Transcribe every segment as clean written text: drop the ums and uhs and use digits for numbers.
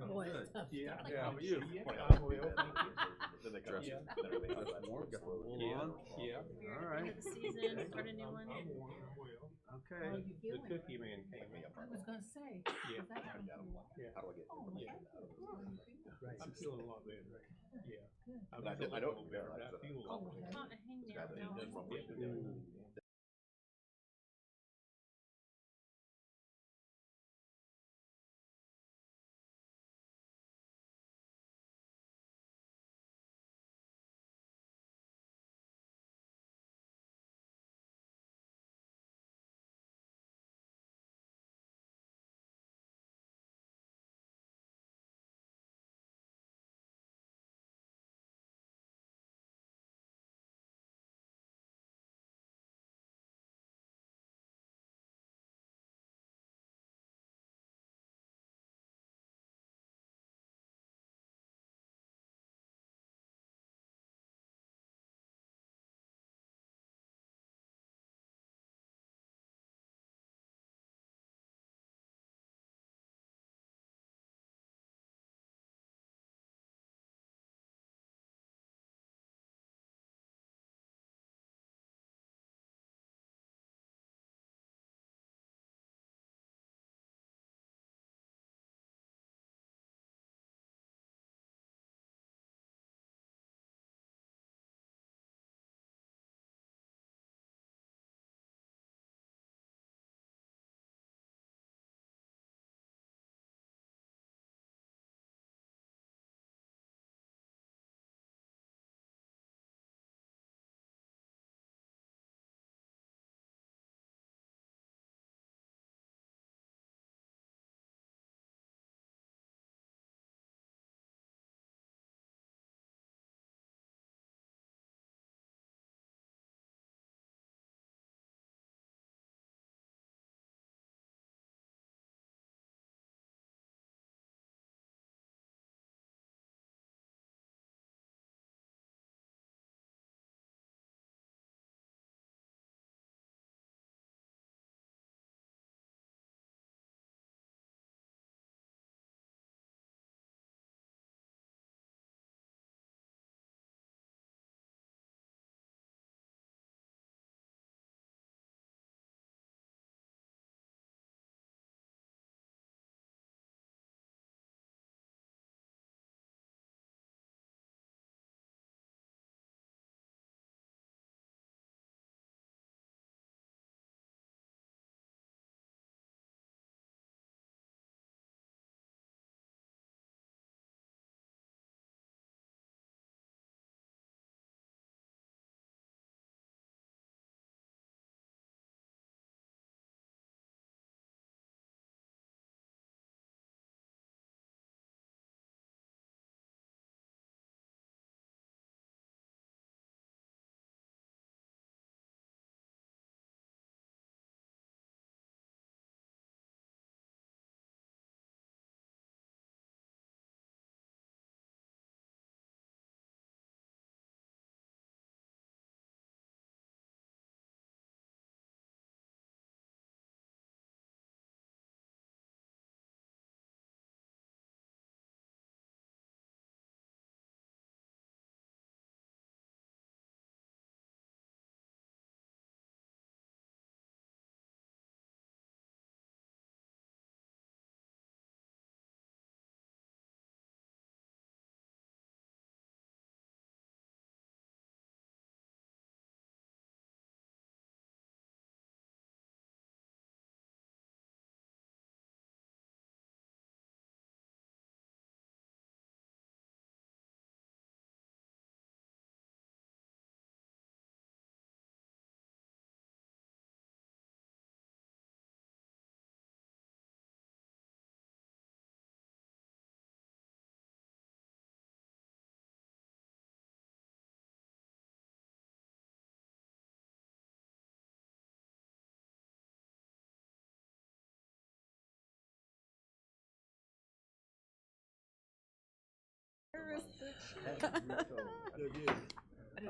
Boy, Good. it's tough. Yeah, Yeah. how are you? Yeah. I'm well, thank you. Then they dress Yeah. then everything else. Got the wool Yeah, on. yeah. All right. End of the season, start a new one. I'm well. How Okay. are you The feeling? cookie man came. I was gonna say, Yeah. is that Trying to get 'em. Yeah. How do I get Yeah. Right. I'm feeling a lot better. Yeah. Good. I'm But I feeling a don't lot better. realize I that. feel a lot Oh, better. okay. Hang Guy that down. does No. rubber.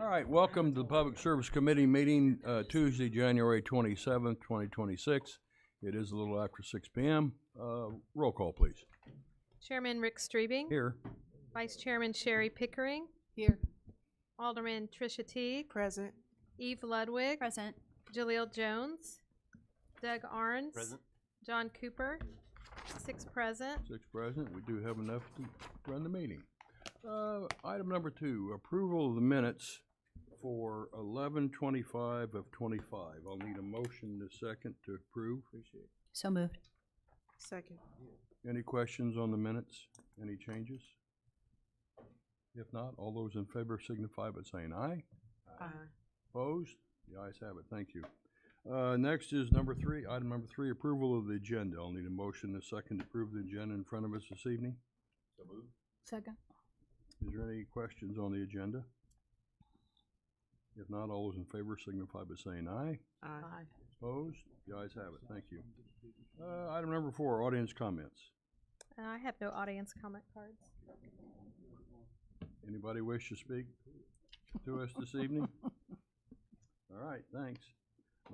All right, welcome to the Public Service Committee meeting Tuesday, January 27th, 2026. It is a little after 6 p.m. Roll call, please. Chairman Rick Streebing. Here. Vice Chairman Sherry Pickering. Here. Alderman Tricia Teague. Present. Eve Ludwig. Present. Jaleel Jones. Doug Arns. Present. John Cooper. 6 present. 6 present. We do have enough to run the meeting. Item number 2, approval of the minutes for 11/25 of 25. I'll need a motion in a second to approve. Appreciate it. So moved. Second. Any questions on the minutes? Any changes? If not, all those in favor signify by saying aye. Aye. Opposed? The ayes have it. Thank you. Next is number 3, item number 3, approval of the agenda. I'll need a motion in a second to approve the agenda in front of us this evening. So moved. Second. Is there any questions on the agenda? If not, all those in favor signify by saying aye. Aye. Opposed? The ayes have it. Thank you. Item number 4, audience comments. I have no audience comment cards. Anybody wish to speak to us this evening? All right, thanks.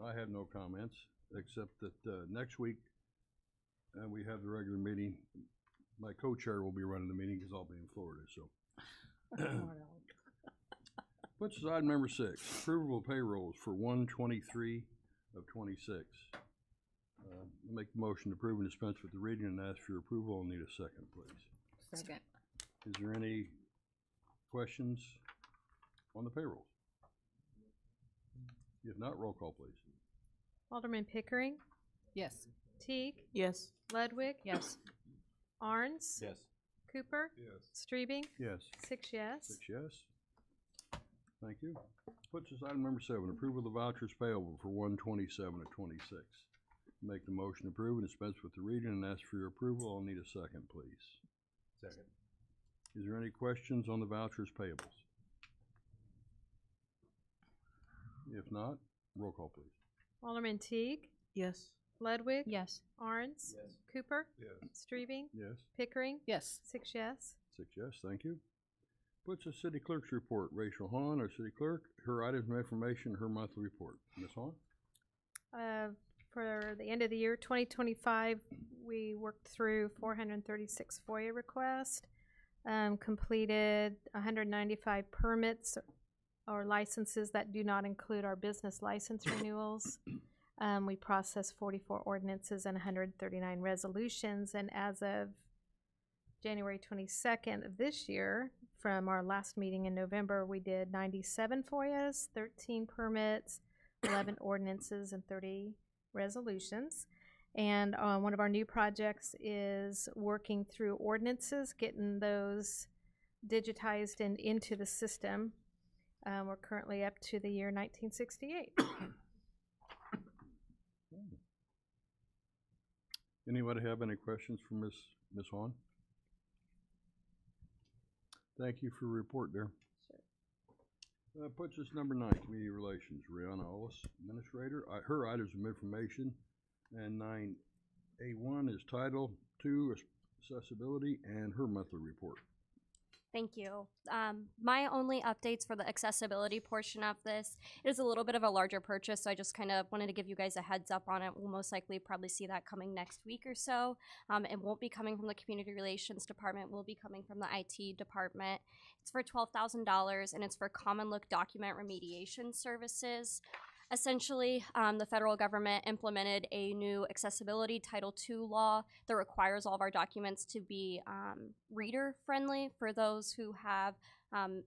I have no comments, except that next week we have the regular meeting. My co-chair will be running the meeting because I'll be in Florida, so. Puts us item number 6, approval of payrolls for 1/23 of 26. I'll make the motion to approve and dispense with the reading and ask for your approval. I'll need a second, please. Second. Is there any questions on the payrolls? If not, roll call, please. Alderman Pickering. Yes. Teague. Yes. Ludwig. Yes. Arns. Yes. Cooper. Yes. Streebing. Yes. 6 yes. 6 yes. Thank you. Puts us item number 7, approval of the vouchers payable for 1/27 of 26. Make the motion to approve and dispense with the reading and ask for your approval. I'll need a second, please. Second. Is there any questions on the vouchers payables? If not, roll call, please. Alderman Teague. Yes. Ludwig. Yes. Arns. Yes. Cooper. Yes. Streebing. Yes. Pickering. Yes. 6 yes. 6 yes, thank you. Puts us city clerk's report. Rachel Hahn, our city clerk, her items of information, her monthly report. Ms. Hahn? For the end of the year 2025, we worked through 436 FOIA requests, completed 195 permits or licenses that do not include our business license renewals. We processed 44 ordinances and 139 resolutions, and as of January 22nd of this year, from our last meeting in November, we did 97 FOIAs, 13 permits, 11 ordinances, and 30 resolutions. And one of our new projects is working through ordinances, getting those digitized and into the system. We're currently up to the year 1968. Anybody have any questions for Ms. Hahn? Thank you for your report there. Sure. Puts us number 9, community relations. Rihanna Ollis, administrator. Her items of information, and 9A1 is title 2, accessibility, and her monthly report. Thank you. My only updates for the accessibility portion of this is a little bit of a larger purchase, so I just kind of wanted to give you guys a heads up on it. We'll most likely probably see that coming next week or so. It won't be coming from the community relations department. It will be coming from the IT department. It's for $12,000, and it's for common look document remediation services. Essentially, the federal government implemented a new accessibility Title II law that requires all of our documents to be reader-friendly for those who have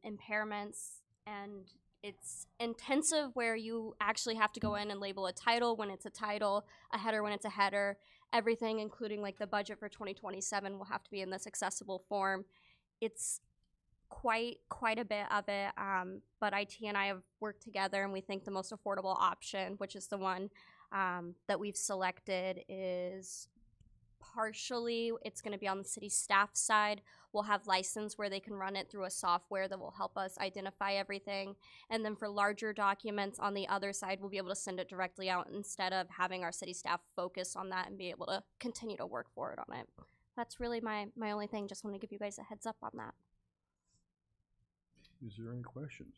impairments, and it's intensive where you actually have to go in and label a title when it's a title, a header when it's a header, everything including like the budget for 2027 will have to be in this accessible form. It's quite a bit of it, but IT and I have worked together, and we think the most affordable option, which is the one that we've selected, is partially it's going to be on the city staff side. We'll have license where they can run it through a software that will help us identify everything, and then for larger documents on the other side, we'll be able to send it directly out instead of having our city staff focus on that and be able to continue to work forward on it. That's really my only thing. Just want to give you guys a heads up on that. Is there any questions?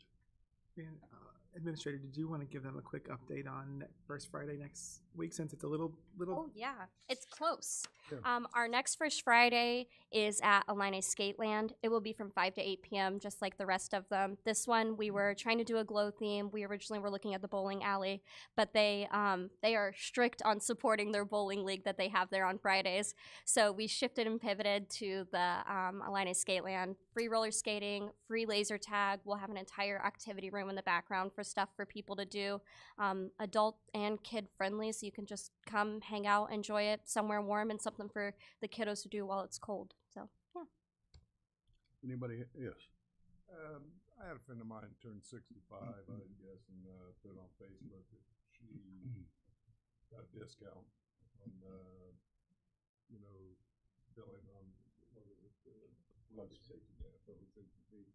Administrator, did you want to give them a quick update on First Friday next week, since it's a little? Oh yeah, it's close. Yeah. Our next First Friday is at Illini Skateland. It will be from 5 to 8 p.m., just like the rest of them. This one, we were trying to do a glow theme. We originally were looking at the bowling alley, but they are strict on supporting their bowling league that they have there on Fridays. So we shifted and pivoted to the Illini Skateland. Free roller skating, free laser tag. We'll have an entire activity room in the background for stuff for people to do. Adult and kid friendly, so you can just come, hang out, enjoy it somewhere warm, and something for the kiddos to do while it's cold. So, yeah. Anybody? Yes. I had a friend of mine turned 65, I guess, and put it on Facebook that she got a discount on, billing on, what was it, public safety, public safety fee.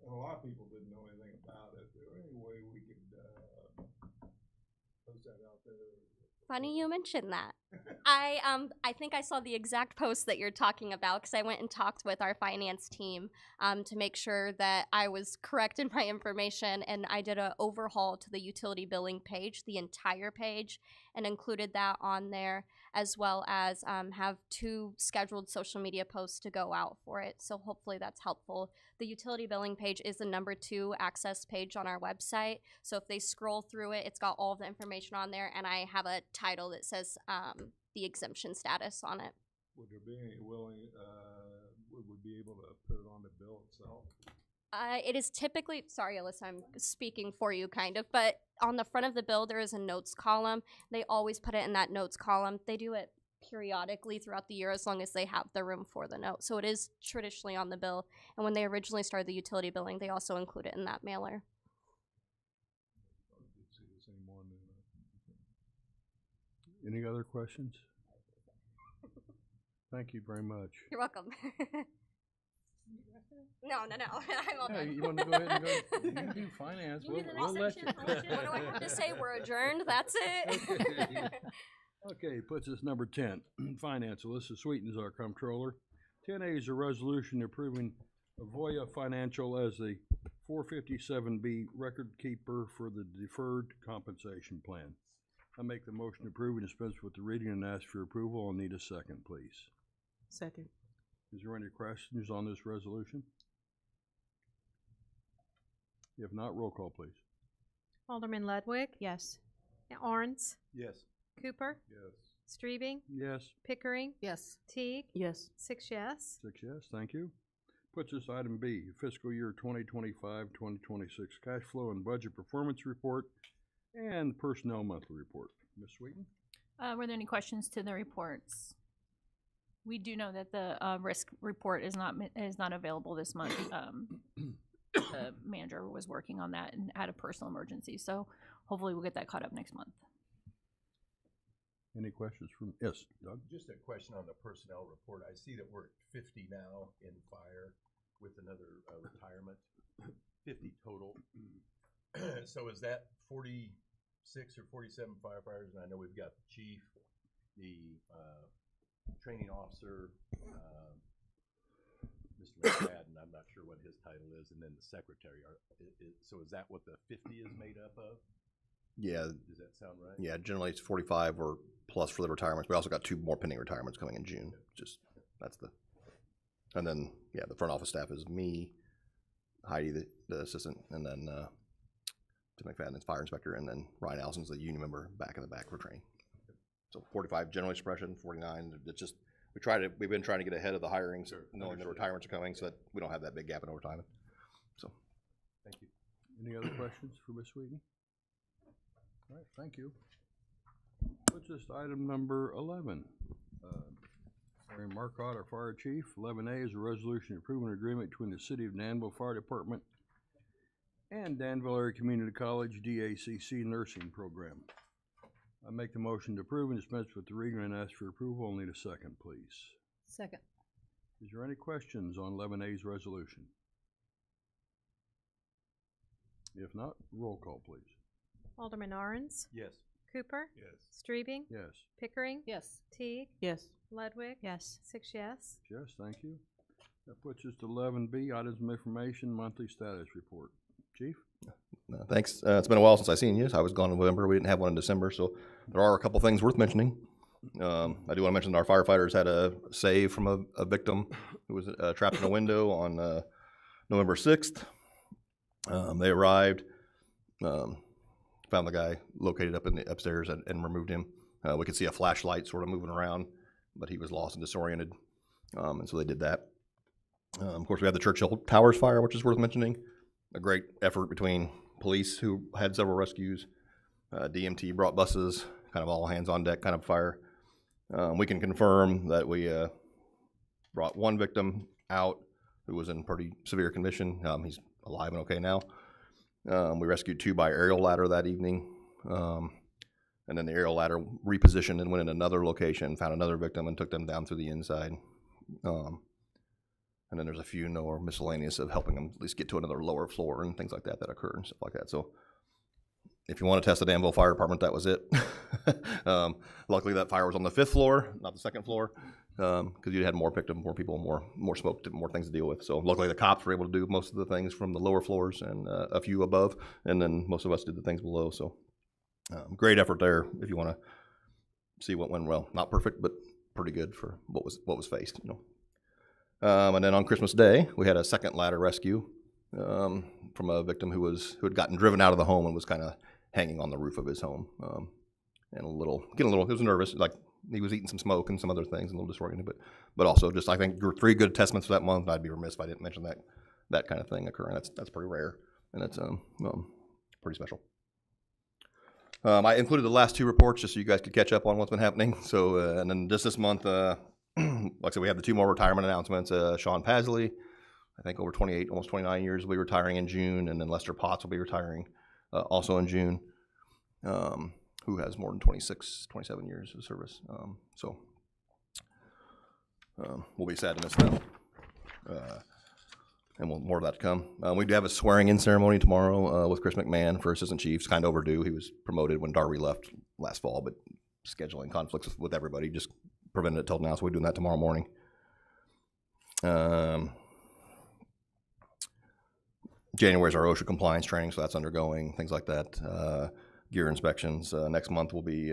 And a lot of people didn't know anything about it. Is there any way we could post that out there? Funny you mentioned that. I think I saw the exact post that you're talking about, because I went and talked with our finance team to make sure that I was correct in my information, and I did an overhaul to the utility billing page, the entire page, and included that on there, as well as have 2 scheduled social media posts to go out for it. So hopefully that's helpful. The utility billing page is the number 2 access page on our website. So if they scroll through it, it's got all of the information on there, and I have a title that says the exemption status on it. Would there be any would we be able to put it on the bill itself? It is typically, sorry Alyssa, I'm speaking for you kind of, but on the front of the bill there is a notes column. They always put it in that notes column. They do it periodically throughout the year as long as they have the room for the note. So it is traditionally on the bill. And when they originally started the utility billing, they also include it in that mailer. I did see the same one. Any other questions? Thank you very much. You're welcome. No, I'm all Yeah, done. you want to go ahead and go? You can do finance. You do the We'll let next you. section, I'll let you. What do I have to say? We're adjourned. That's it. Okay, puts us number 10. Finance. Alyssa Sweeten is our comptroller. 10A is a resolution approving Avoya Financial as the 457B record keeper for the deferred compensation plan. I make the motion to approve and dispense with the reading and ask for approval. I'll need a second, please. Second. Is there any questions on this resolution? If not, roll call, please. Alderman Ludwig, Yes. Arns, Yes. Cooper, Yes. Strebing, Yes. Pickering, Yes. Teague, Yes. 6 yes. 6 yes, thank you. Puts us item B, fiscal year 2025-2026 cash flow and budget performance report and personnel monthly report. Ms. Sweeten? Were there any questions to the reports? We do know that the risk report is not available this month. The manager was working on that and had a personal emergency, so hopefully we'll get that caught up next month. Any questions from, yes, Doug? Just a question on the personnel report. I see that we're at 50 now in fire with another retirement, 50 total. So is that 46 or 47 firefighters? And I know we've got the chief, the training officer, Mr. McFadden, I'm not sure what his title is, and then the secretary. So is that what the 50 is made up of? Yeah, Does that sound right? yeah. Generally, it's 45 or plus for the retirements. We also got 2 more pending retirements coming in June. Just that's the, and then yeah, the front office staff is me, Heidi, the assistant, and then Tim McFadden is fire inspector, and then Ryan Allison's the union member back in the back for training. So 45 generally suppression, 49. It's just we've been trying to get ahead of the hirings, knowing the retirements are coming, so that we don't have that big gap in overtime. So, Thank you. Any other questions for Ms. Sweeten? All right, thank you. Puts us to item number 11. Aaron Marcotte, our fire chief. 11A is a resolution approving an agreement between the City of Danville Fire Department and Danville Area Community College DACC Nursing Program. I make the motion to approve and dispense with the reading and ask for approval. I'll need a second, please. Second. Is there any questions on 11A's resolution? If not, roll call, please. Alderman Arns, Yes. Cooper, Yes. Strebing, Yes. Pickering, Yes. Teague, Yes. Ludwig, Yes. 6 yes. Yes, thank you. That puts us to 11B, items of information, monthly status report. Chief? Thanks. It's been a while since I've seen you. I was gone in November. We didn't have one in December, so there are a couple things worth mentioning. I do want to mention that our firefighters had a save from a victim who was trapped in a window on November 6th. They arrived, found the guy located up in the upstairs and removed him. We could see a flashlight sort of moving around, but he was lost and disoriented, and so they did that. Of course, we had the Churchill Towers fire, which is worth mentioning. A great effort between police, who had several rescues, DMT brought buses, kind of all hands on deck kind of fire. We can confirm that we brought one victim out who was in pretty severe condition. He's alive and okay now. We rescued 2 by aerial ladder that evening. And then the aerial ladder repositioned and went in another location, found another victim, and took them down through the inside. And then there's a few more miscellaneous of helping them at least get to another lower floor and things like that that occur and stuff like that. So if you want to test the Danville Fire Department, that was it. Luckily, that fire was on the 5th floor, not the 2nd floor, because you had more victims, more people, more smoke, more things to deal with. So luckily, the cops were able to do most of the things from the lower floors and a few above, and then most of us did the things below. So great effort there if you want to see what went well. Not perfect, but pretty good for what was faced, you know. And then on Christmas Day, we had a second ladder rescue from a victim who had gotten driven out of the home and was kind of hanging on the roof of his home, and he was nervous, like he was eating some smoke and some other things, and a little disoriented, but also just, I think, 3 good testaments for that month. I'd be remiss if I didn't mention that kind of thing occurring. That's pretty rare, and that's pretty special. I included the last 2 reports just so you guys could catch up on what's been happening. So, and then just this month, like I said, we have the 2 more retirement announcements. Sean Pasley, I think over 28, almost 29 years, will be retiring in June, and then Lester Potts will be retiring also in June, who has more than 27 years of service. So we'll be sad to miss them. And more of that to come. We do have a swearing-in ceremony tomorrow with Chris McMahon for Assistant Chiefs. Kind of overdue. He was promoted when Darby left last fall, but scheduling conflicts with everybody just prevented it till now, so we're doing that tomorrow morning. January is our OSHA compliance training, so that's undergoing, things like that. Gear inspections. Next month will be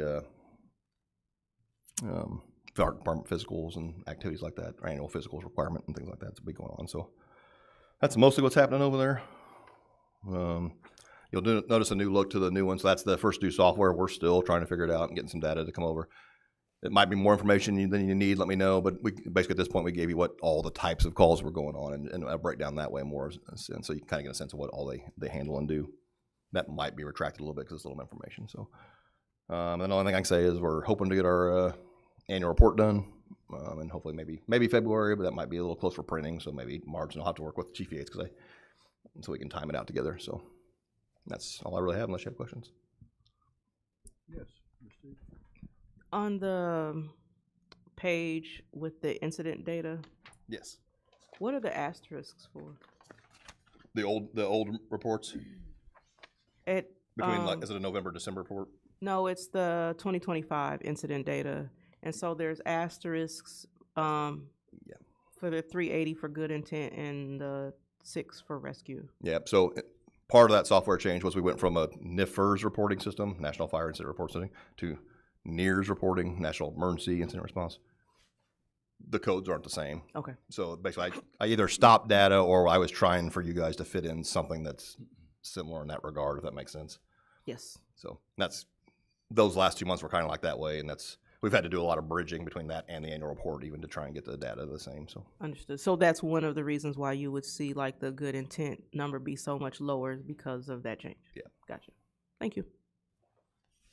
fire department physicals and activities like that, our annual physicals requirement and things like that will be going on. So that's mostly what's happening over there. You'll notice a new look to the new one, so that's the first new software. We're still trying to figure it out and getting some data to come over. It might be more information than you need, let me know, but basically at this point we gave you what all the types of calls were going on, and I'll break down that way more, and so you can kind of get a sense of what all they handle and do. That might be retracted a little bit because it's a little information. So, and the only thing I can say is we're hoping to get our annual report done, and hopefully maybe February, but that might be a little close for printing, so maybe March, and I'll have to work with Chief Yates so we can time it out together. So that's all I really have, unless you have questions. Yes, Steve. On the page with the incident data, Yes. what are the asterisks for? The old reports It between is it a November December report? No, it's the 2025 incident data, and so there's asterisks for the 380 for good intent and the 6 for rescue. Yeah. So part of that software change was we went from a NIFRS reporting system, National Fire Incident Report System, to NERS reporting, National Emergency Incident Response. The codes aren't the same. Okay. So basically, I either stopped data or I was trying for you guys to fit in something that's similar in that regard, if that makes sense. Yes. So those last 2 months were kind of like that way, and we've had to do a lot of bridging between that and the annual report even to try and get the data the same. So Understood. So that's one of the reasons why you would see like the good intent number be so much lower because of that change. Yeah. Gotcha. Thank you.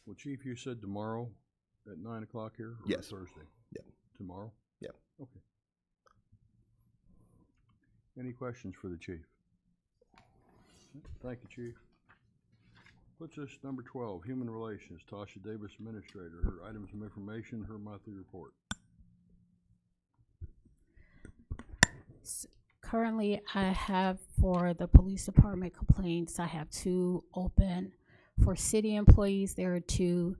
Well, Chief, you said tomorrow at 9 o'clock here? Or yes. Thursday? Yep. Tomorrow? Yep. Okay. Any questions for the Chief? Thank you, Chief. Puts us number 12, Human Relations, Tasha Davis, Administrator. Her items of information, her monthly report. Currently, I have for the police department complaints, I have 2 open. For city employees, there are 2,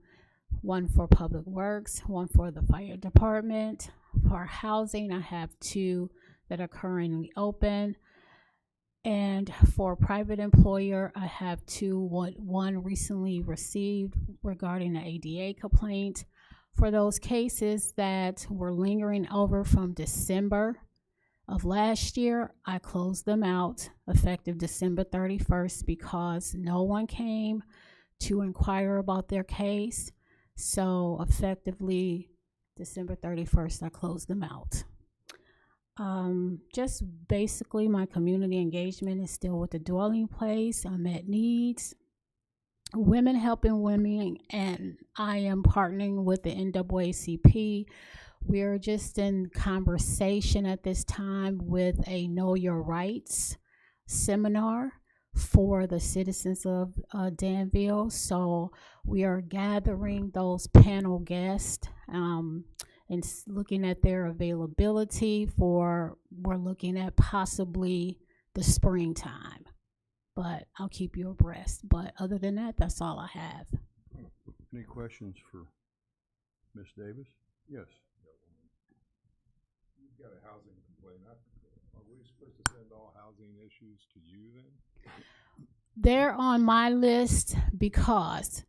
one for public works, one for the fire department. For housing, I have 2 that are currently open. And for private employer, I have two. One recently received regarding the ADA complaint. For those cases that were lingering over from December of last year, I closed them out effective December 31st because no one came to inquire about their case. So effectively December 31st, I closed them out. Just basically my community engagement is still with the dwelling place, unmet needs, women helping women, and I am partnering with the NAACP. We're just in conversation at this time with a Know Your Rights seminar for the citizens of Danville. So we are gathering those panel guests and looking at their availability for, we're looking at possibly the springtime. But I'll keep you abreast. But other than that, that's all I have. Any questions for Ms. Davis? Yes. You've got a housing complaint. Are we supposed to send all housing issues to you then? They're on my list because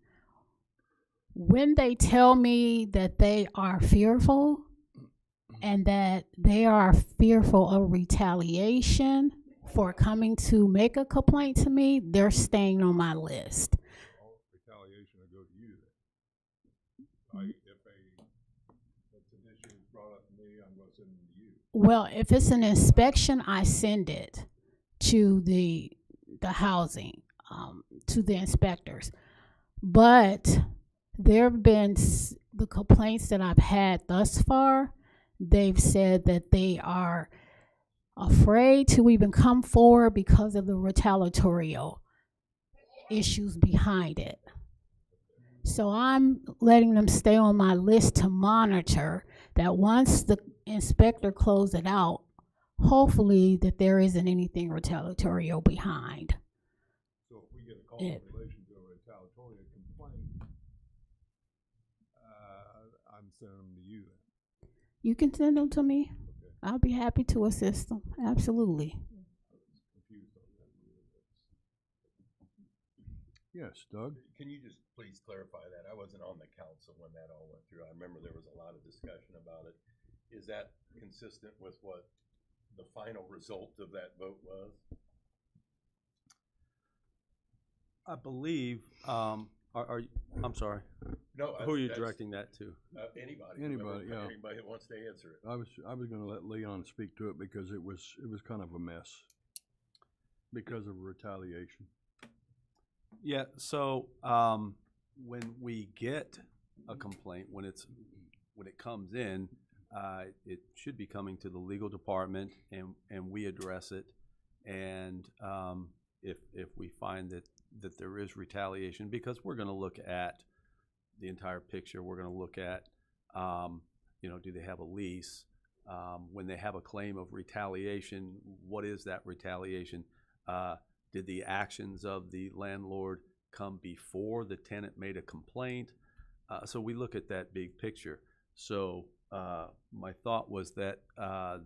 when they tell me that they are fearful and that they are fearful of retaliation for coming to make a complaint to me, they're staying on my list. All retaliation will go to you then. If an issue is brought up to me, I'm going to send them to you. Well, if it's an inspection, I send it to the housing, to the inspectors. But there have been the complaints that I've had thus far, they've said that they are afraid to even come forward because of the retaliatory issues behind it. So I'm letting them stay on my list to monitor that once the inspector closes it out, hopefully that there isn't anything retaliatory behind. So if we get a call in relation to a retaliatory complaint, I'm sending them to you then. You can send them to me. Okay. I'll be happy to assist them. Absolutely. Yes, Doug? Can you just please clarify that? I wasn't on the council when that all went through. I remember there was a lot of discussion about it. Is that consistent with what the final result of that vote was? I believe, I'm sorry. No. Who are you directing that to? Anybody. Anybody, yeah. Anybody that wants to answer it. I was gonna let Leon speak to it because it was kind of a mess because of retaliation. Yeah, so when we get a complaint, when it comes in, it should be coming to the legal department and we address it. And if we find that there is retaliation, because we're gonna look at the entire picture, we're gonna look at, do they have a lease? When they have a claim of retaliation, what is that retaliation? Did the actions of the landlord come before the tenant made a complaint? So we look at that big picture. So my thought was that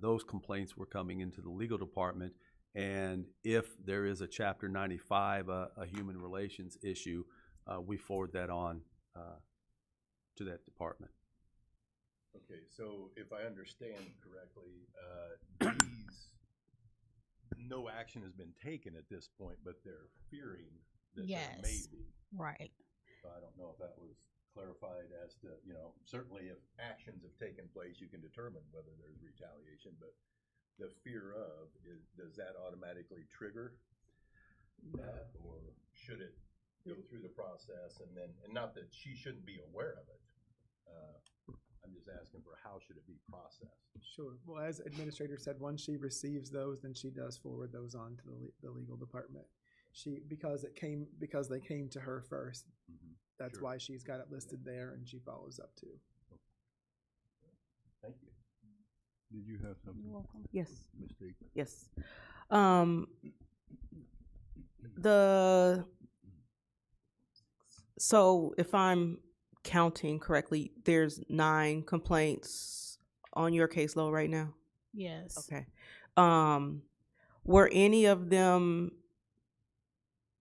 those complaints were coming into the legal department, and if there is a Chapter 95, a human relations issue, we forward that on to that department. Okay, so if I understand correctly, no action has been taken at this point, but they're fearing that there may be. Right. So I don't know if that was clarified as to, certainly if actions have taken place, you can determine whether there's retaliation, but the fear of, does that automatically trigger that, or should it go through the process and not that she shouldn't be aware of it. I'm just asking for how should it be processed? Sure. Well, as administrator said, once she receives those, then she does forward those on to the legal department. Because they came to her first. Mm-hmm. That's why she's got it listed there, and she follows up too. Thank you. Did you have something? You're welcome. Yes. Mistake. Yes. So if I'm counting correctly, there's 9 complaints on your caseload right now? Yes. Okay. were any of them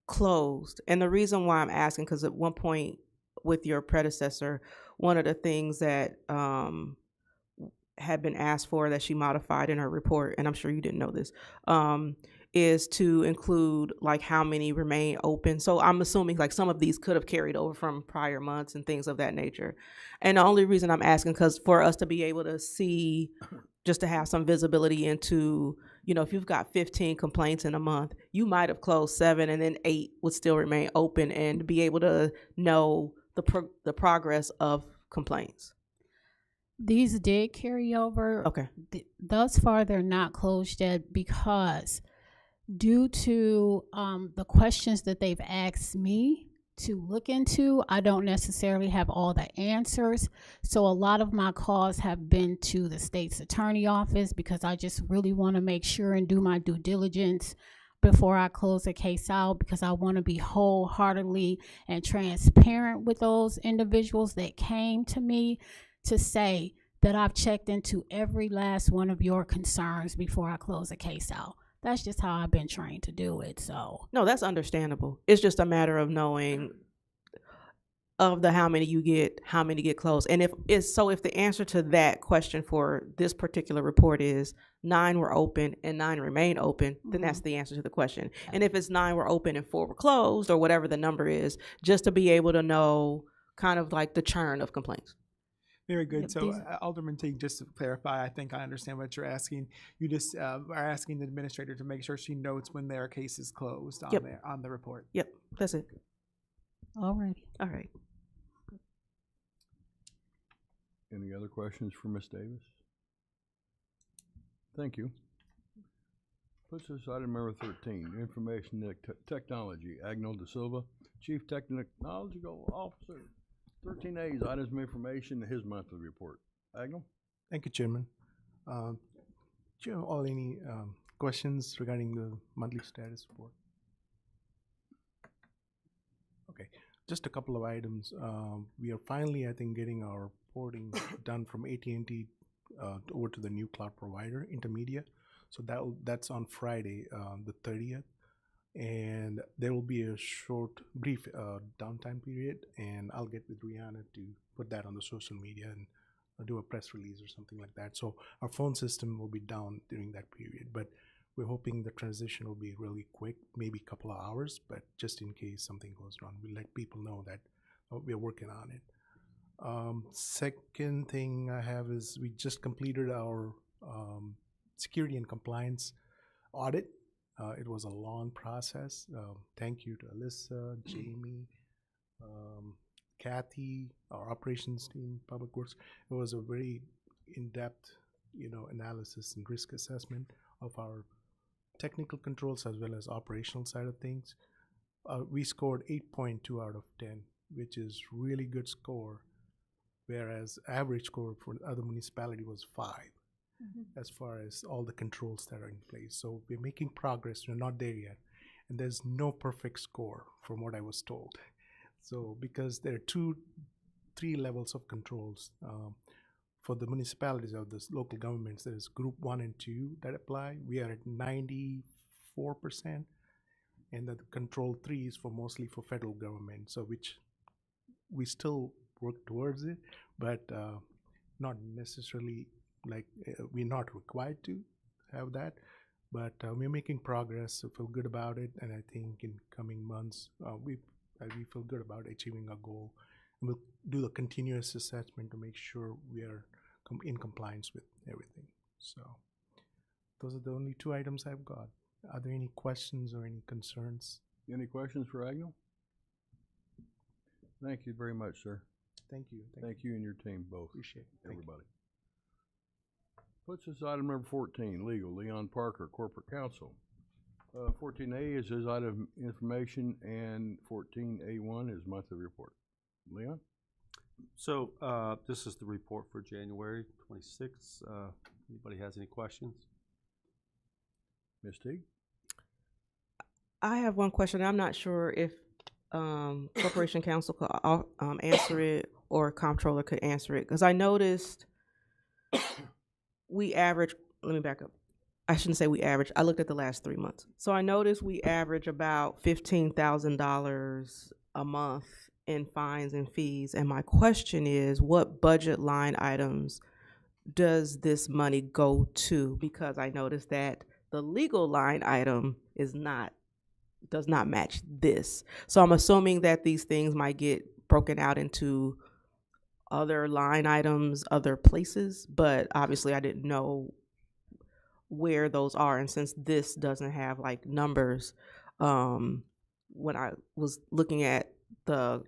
closed? And the reason why I'm asking, because at one point with your predecessor, one of the things that had been asked for that she modified in her report, and I'm sure you didn't know this, is to include like how many remain open. So I'm assuming like some of these could have carried over from prior months and things of that nature. And the only reason I'm asking, because for us to be able to see, just to have some visibility into, you know, if you've got 15 complaints in a month, you might have closed 7 and then 8 would still remain open, and be able to know the progress of complaints. These did carry over. Okay. Thus far, they're not closed yet because due to the questions that they've asked me to look into, I don't necessarily have all the answers. So a lot of my calls have been to the state's attorney office because I just really want to make sure and do my due diligence before I close a case out, because I want to be wholeheartedly and transparent with those individuals that came to me to say that I've checked into every last one of your concerns before I close a case out. That's just how I've been trained to do it. So no, that's understandable. It's just a matter of knowing of the how many you get, how many get closed. And if the answer to that question for this particular report is 9 were open and 9 remain open, then that's the answer to the question. And if it's 9 were open and 4 were closed, or whatever the number is, just to be able to know kind of like the churn of complaints. Very good. So, Alderman Teague, just to clarify, I think I understand what you're asking. You just are asking the administrator to make sure she notes when their case is closed on on the report. Yep, that's it. alrighty. All right. Any other questions for Ms. Davis? Thank you. Puts us item number 13, Information Technology. Agnel De Silva, Chief Technological Officer. 13A is items of information in his monthly report. Agnel? Thank you, Chairman. Do you have all any questions regarding the monthly status report? Okay, just a couple of items. We are finally, I think, getting our porting done from AT&T over to the new cloud provider, Intermedia. So that's on Friday, the 30th. And there will be a short, brief downtime period, and I'll get with Rihanna to put that on the social media and do a press release or something like that. So our phone system will be down during that period, but we're hoping the transition will be really quick, maybe a couple of hours, but just in case something goes wrong, we'll let people know that we're working on it. Second thing I have is we just completed our security and compliance audit. It was a long process. Thank you to Alyssa, Jamie, Kathy, our operations team, Public Works. It was a very in-depth, analysis and risk assessment of our technical controls as well as operational side of things. We scored 8.2 out of 10, which is really good score, whereas average score for other municipality was 5. As far as all the controls that are in place. So we're making progress. We're not there yet. And there's no perfect score from what I was told. So because there are 3 levels of controls for the municipalities of the local governments, there is group 1 and 2 that apply. We are at 94%. And the control 3 is mostly for federal government. So which we still work towards it, but not necessarily we're not required to have that, but we're making progress, so feel good about it, and I think in coming months we feel good about achieving our goal. And we'll do the continuous assessment to make sure we are in compliance with everything. So those are the only 2 items I've got. Are there any questions or any concerns? Any questions for Agnel? Thank you very much, sir. Thank you. Thank you and your team both. Appreciate it. Everybody. Puts us item number 14, legal, Leon Parker, Corporate Counsel. 14A is his item of information, and 14A1 is monthly report. Leon? So this is the report for January 26th. Anybody has any questions? Ms. Teague? I have one question. I'm not sure if Corporation Counsel could answer it or Comptroller could answer it, because I noticed we average, let me back up. I shouldn't say we average. I looked at the last 3 months. So I noticed we average about $15,000 a month in fines and fees. And my question is, what budget line items does this money go to? Because I noticed that the legal line item does not match this. So I'm assuming that these things might get broken out into other line items, other places, but obviously I didn't know where those are. And since this doesn't have like numbers, when I was looking at the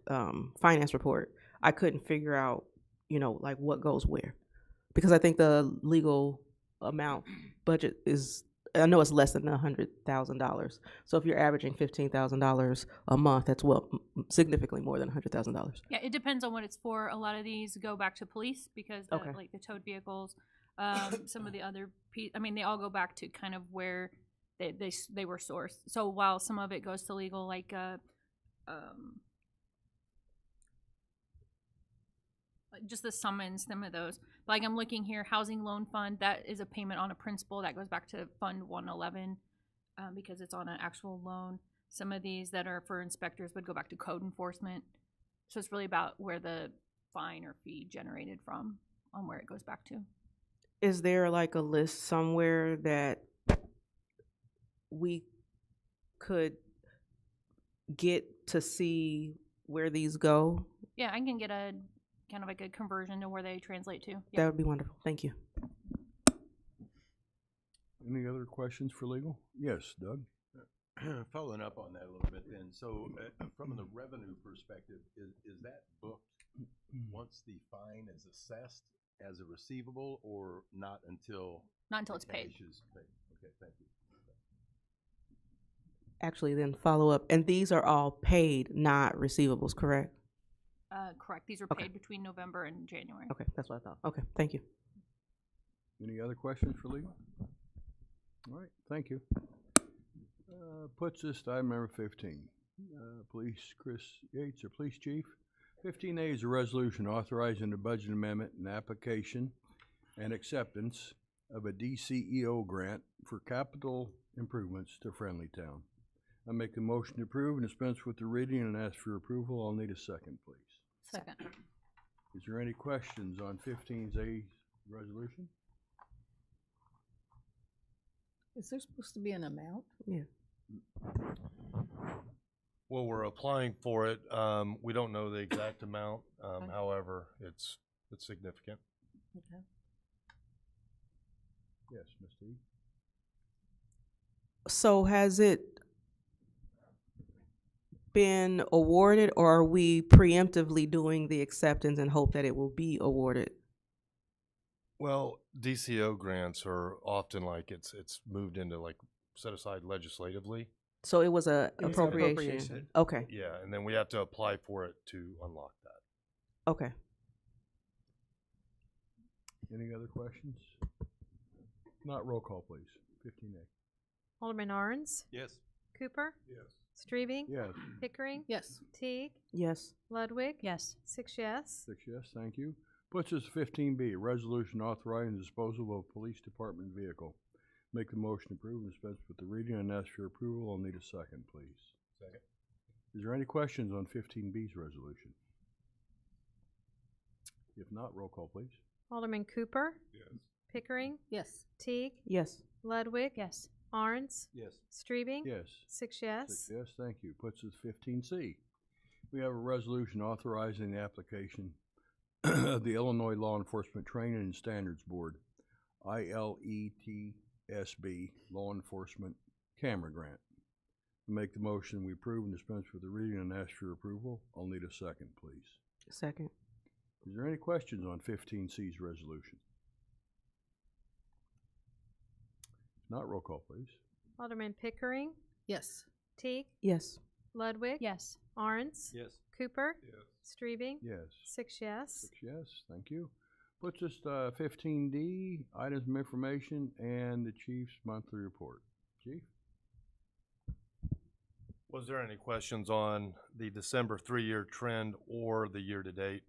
finance report, I couldn't figure out, like what goes where. Because I think the legal amount budget is, I know it's less than $100,000. So if you're averaging $15,000 a month, that's significantly more than $100,000. Yeah, it depends on what it's for. A lot of these go back to police because Okay. like the towed vehicles, some of the other, they all go back to kind of where they were sourced. So while some of it goes to legal, like just the summons, some of those. Like I'm looking here, housing loan fund, that is a payment on a principal that goes back to Fund 111 because it's on an actual loan. Some of these that are for inspectors would go back to code enforcement. So it's really about where the fine or fee generated from on where it goes back to. Is there like a list somewhere that we could get to see where these go? Yeah, I can get a kind of like a conversion to where they translate to. Yeah. That would be wonderful. Thank you. Any other questions for legal? Yes, Doug? Following up on that a little bit then, so from the revenue perspective, is that booked once the fine is assessed as a receivable or not until? Not until it's paid. Okay, thank you. Actually, then follow up. And these are all paid, not receivables, correct? Correct. These are Okay. paid between November and January. Okay, that's what I thought. Okay, thank you. Any other questions for legal? All right, thank you. Puts us to item number 15. Police Chris Yates, our police chief. 15A is a resolution authorizing the budget amendment and application and acceptance of a DCEO grant for capital improvements to Friendly Town. I make the motion to approve and dispense with the reading and ask for approval. I'll need a second, please. Second. Is there any questions on 15A's resolution? Is there supposed to be an amount? Yeah. Well, we're applying for it. We don't know the exact amount. However, it's significant. Okay. Yes, Mr. E. So has it been awarded, or are we preemptively doing the acceptance and hope that it will be awarded? Well, DCO grants are often like it's moved into like set aside legislatively. So it was a It was appropriation. appropriation. Okay. Yeah, and then we have to apply for it to unlock that. Okay. Any other questions? Not roll call, please. 15A. Alderman Arns, Yes. Cooper, Yes. Strebe, Yes. Pickering, Yes. Teague, Yes. Ludwig, Yes. 6 yes. 6 yes, thank you. Puts us 15B, a resolution authorizing disposal of a police department vehicle. Make the motion to approve and dispense with the reading and ask for approval. I'll need a second, please. Second. Is there any questions on 15B's resolution? If not, roll call, please. Alderman Cooper, Yes. Pickering, Yes. Teague, Yes. Ludwig, Yes. Arns, Yes. Strebe, Yes. 6 yes. 6 yes, thank you. Puts us 15C. We have a resolution authorizing the application of the Illinois Law Enforcement Training and Standards Board, ILETSB, Law Enforcement Camera Grant. Make the motion we approve and dispense with the reading and ask for approval. I'll need a second, please. Second. Is there any questions on 15C's resolution? If not, roll call, please. Alderman Pickering, Yes. Teague, Yes. Ludwig, Yes. Arns, Yes. Cooper, Yes. Strebe, Yes. 6 yes. 6 yes, thank you. Puts us to 15D, items of information and the chief's monthly report. Chief? Was there any questions on the December 3-year trend or the year-to-date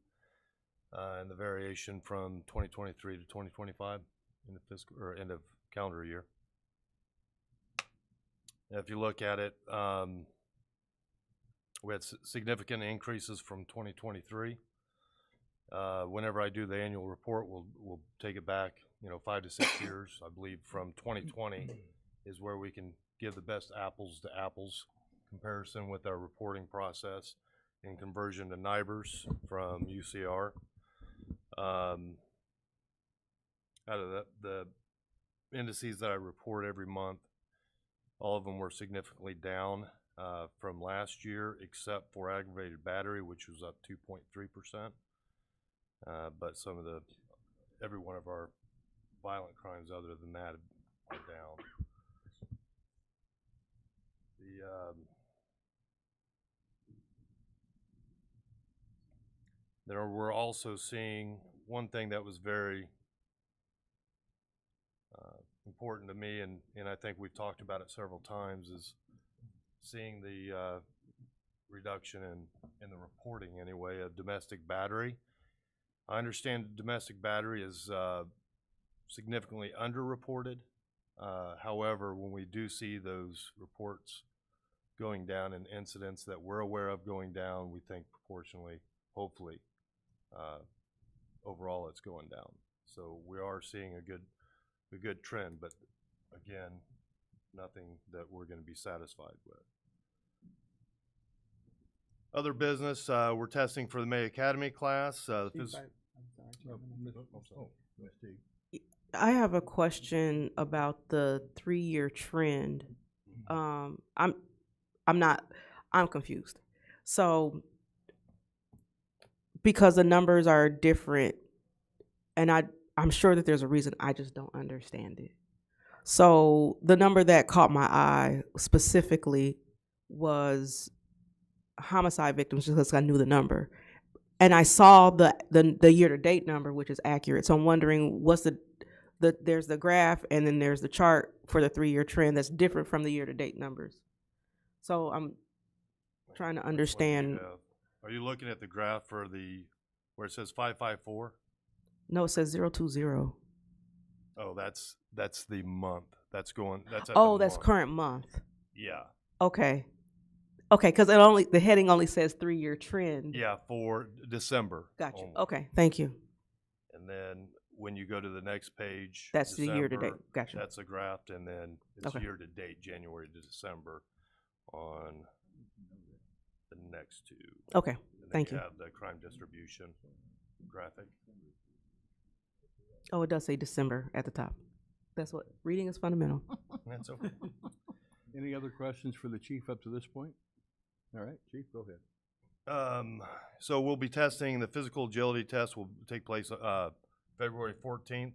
and the variation from 2023 to 2025 in the fiscal or end of calendar year? If you look at it, we had significant increases from 2023. Whenever I do the annual report, we'll take it back, 5 to 6 years. I believe from 2020 is where we can give the best apples to apples comparison with our reporting process in conversion to NIBRs from UCR. Out of the indices that I report every month, all of them were significantly down from last year, except for aggravated battery, which was up 2.3%. But every one of our violent crimes other than that are down. We're also seeing one thing that was very important to me, and I think we've talked about it several times, is seeing the reduction in the reporting anyway of domestic battery. I understand domestic battery is significantly underreported. However, when we do see those reports going down and incidents that we're aware of going down, we think proportionally, hopefully, overall it's going down. So we are seeing a good trend, but again, nothing that we're going to be satisfied with. Other business, we're testing for the May Academy class. I have a question about the 3-year trend. I'm confused. So, because the numbers are different, and I'm sure that there's a reason, I just don't understand it. So the number that caught my eye specifically was homicide victims, just because I knew the number. And I saw the year-to-date number, which is accurate. So I'm wondering, what's there's the graph, and then there's the chart for the 3-year trend that's different from the year-to-date numbers. So I'm trying to understand. Are you looking at the graph for where it says 554? No, it says 020. Oh, that's the month. That's that's current month. Yeah. Okay, because the heading only says 3-year trend. Yeah, for December. Gotcha. Only. Okay, thank you. And then when you go to the next page, that's December, the year-to-date. Gotcha. That's a graph, and then it's year-to-date, January to December, on the next two. Okay, and thank you. Have the crime distribution graphic. Oh, it does say December at the top. That's what reading is fundamental. That's okay. Any other questions for the chief up to this point? All right, chief, go ahead. So we'll be testing the physical agility test. Will take place February 14th,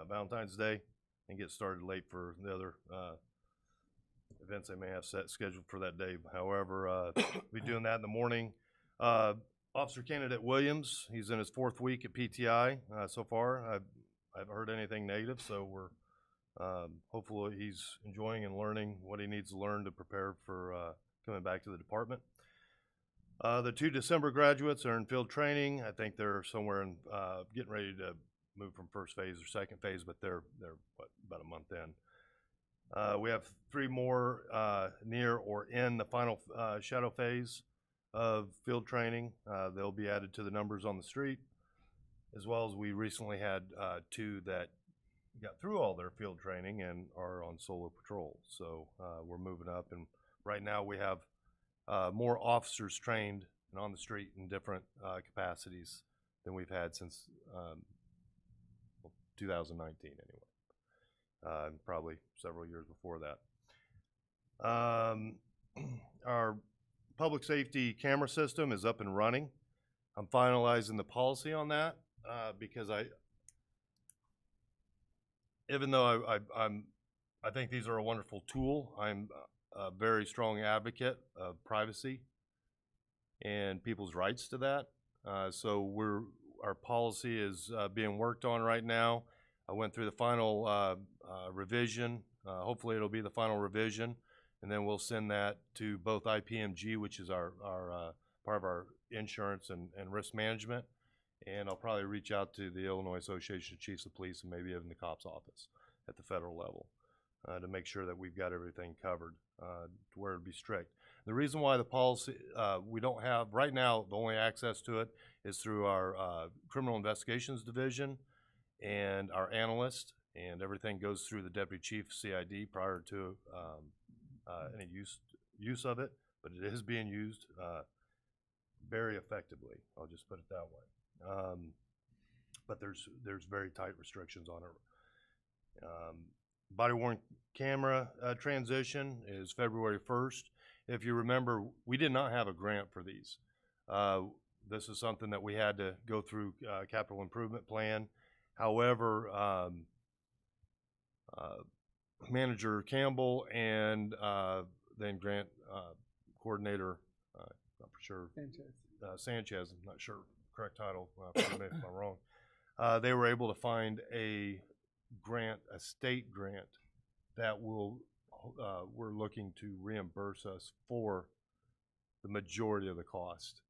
Valentine's Day, and get started late for the other events they may have scheduled for that day. However, we'll be doing that in the morning. Officer Candidate Williams, he's in his 4th week at PTI so far. I haven't heard anything negative, so we're hopefully he's enjoying and learning what he needs to learn to prepare for coming back to the department. The 2 December graduates are in field training. I think they're somewhere in getting ready to move from first phase or second phase, but they're about a month in. We have 3 more near or in the final shadow phase of field training. They'll be added to the numbers on the street, as well as we recently had 2 that got through all their field training and are on solo patrol. So we're moving up, and right now we have more officers trained and on the street in different capacities than we've had since 2019 anyway, probably several years before that. Our public safety camera system is up and running. I'm finalizing the policy on that because even though I think these are a wonderful tool, I'm a very strong advocate of privacy and people's rights to that. So our policy is being worked on right now. I went through the final revision. Hopefully it'll be the final revision, and then we'll send that to both IPMG, which is our part of our insurance and risk management, and I'll probably reach out to the Illinois Association of Chiefs of Police and maybe even the COPS office at the federal level. to make sure that we've got everything covered to where it'd be strict. The reason why the policy, we don't have, right now, the only access to it is through our Criminal Investigations Division and our analyst, and everything goes through the Deputy Chief CID prior to any use of it, but it is being used very effectively. I'll just put it that way. But there's very tight restrictions on it. Body worn camera transition is February 1st. If you remember, we did not have a grant for these. This is something that we had to go through capital improvement plan. However, Manager Campbell and then grant coordinator, not for sure, Sanchez, I'm not sure, correct title, forgive me if I'm wrong. They were able to find a grant, a state grant, that will, we're looking to reimburse us for the majority of the cost.